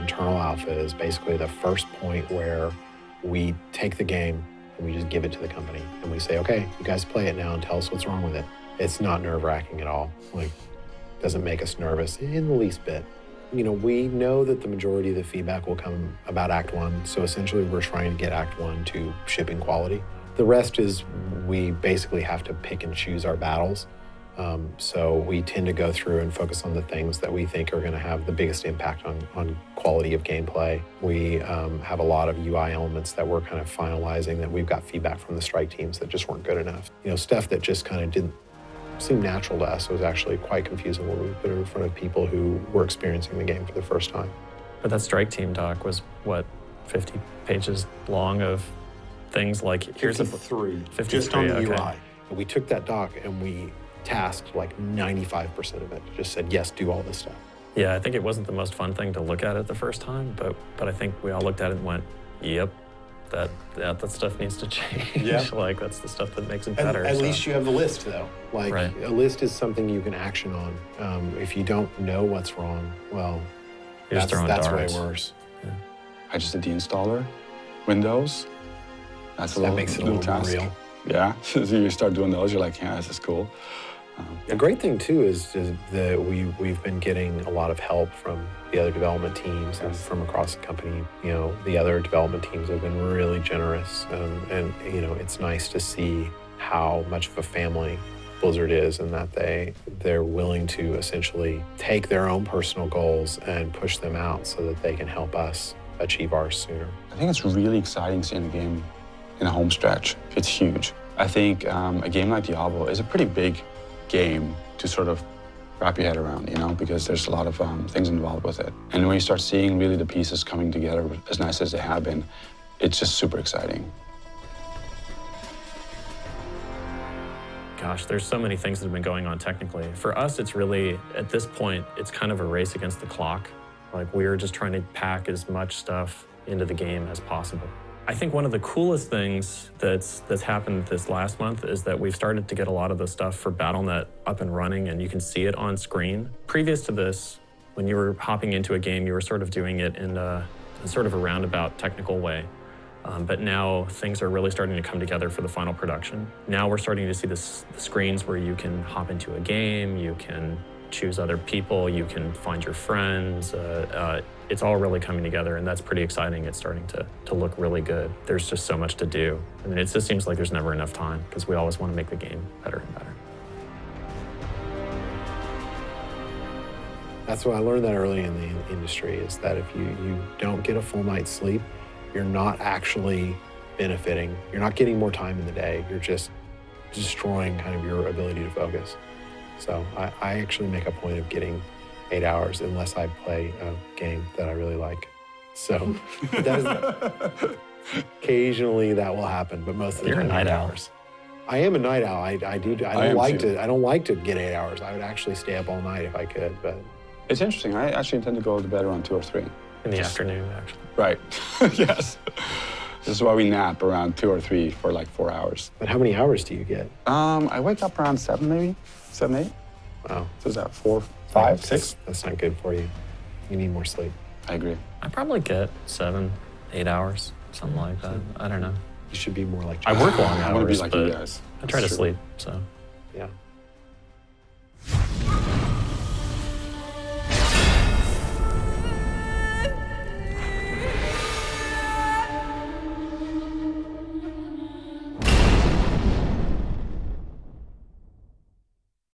internal alpha is basically the first point where we take the game and we just give it to the company and we say, okay, you guys play it now and tell us what's wrong with it. It's not nerve-wracking at all. Like, doesn't make us nervous in the least bit. You know, we know that the majority of the feedback will come about Act 1, so essentially we're trying to get Act 1 to shipping quality. The rest is we basically have to pick and choose our battles. So we tend to go through and focus on the things that we think are going to have the biggest impact on quality of gameplay. We have a lot of UI elements that we're kind of finalizing that we've got feedback from the strike teams that just weren't good enough. You know, stuff that just kind of didn't seem natural to us was actually quite confusing when we put it in front of people who were experiencing the game for the first time. But that strike team doc was, what, 50 pages long of things like, here's 53, just on the UI. And we took that doc and we tasked like 95% of it. Just said, yes, do all this stuff. Yeah, I think it wasn't the most fun thing to look at it the first time, but I think we all looked at it and went, yep, that stuff needs to change. Yeah. Like, that's the stuff that makes it better. At least you have the list, though. Like, right. A list is something you can action on. If you don't know what's wrong, well, that's way worse. Yeah. I just did the installer, Windows. That makes it a little more real. Yeah, so you start doing those, you're like, yeah, this is cool. A great thing, too, is that we've been getting a lot of help from the other development teams and from across the company. You know, the other development teams have been really generous, and you know, it's nice to see how much of a family Blizzard is, and that they're willing to essentially take their own personal goals and push them out so that they can help us achieve ours sooner. I think it's really exciting seeing a game in a home stretch. It's huge. I think a game like Diablo is a pretty big game to sort of wrap your head around, you know, because there's a lot of things involved with it. And when you start seeing really the pieces coming together as nice as they have been, it's just super exciting. Gosh, there's so many things that have been going on technically. For us, it's really, at this point, it's kind of a race against the clock. Like, we're just trying to pack as much stuff into the game as possible. I think one of the coolest things that's happened this last month is that we've started to get a lot of the stuff for Battle.net up and running, and you can see it on screen. Previous to this, when you were hopping into a game, you were sort of doing it in sort of a roundabout technical way. But now things are really starting to come together for the final production. Now we're starting to see the screens where you can hop into a game, you can choose other people, you can find your friends. It's all really coming together, and that's pretty exciting. It's starting to look really good. There's just so much to do. I mean, it just seems like there's never enough time because we always want to make the game better and better. That's what I learned that early in the industry, is that if you don't get a full night's sleep, you're not actually benefiting. You're not getting more time in the day. You're just destroying kind of your ability to focus. So I actually make a point of getting 8 hours unless I play a game that I really like. So occasionally that will happen, but most of the time, you're a night owl. I am a night owl. I don't like to get 8 hours. I would actually stay up all night if I could, but. It's interesting. I actually tend to go to bed around 2 or 3. In the afternoon, actually. Right. Yes. This is why we nap around 2 or 3 for like 4 hours. But how many hours do you get? I wake up around 7, maybe 7, 8. Wow. So is that 4, 5, 6? That's not good for you. You need more sleep. I agree. I probably get 7, 8 hours, something like that. I don't know. You should be more like. I work long hours. I want to be like you guys. I try to sleep, so. Yeah.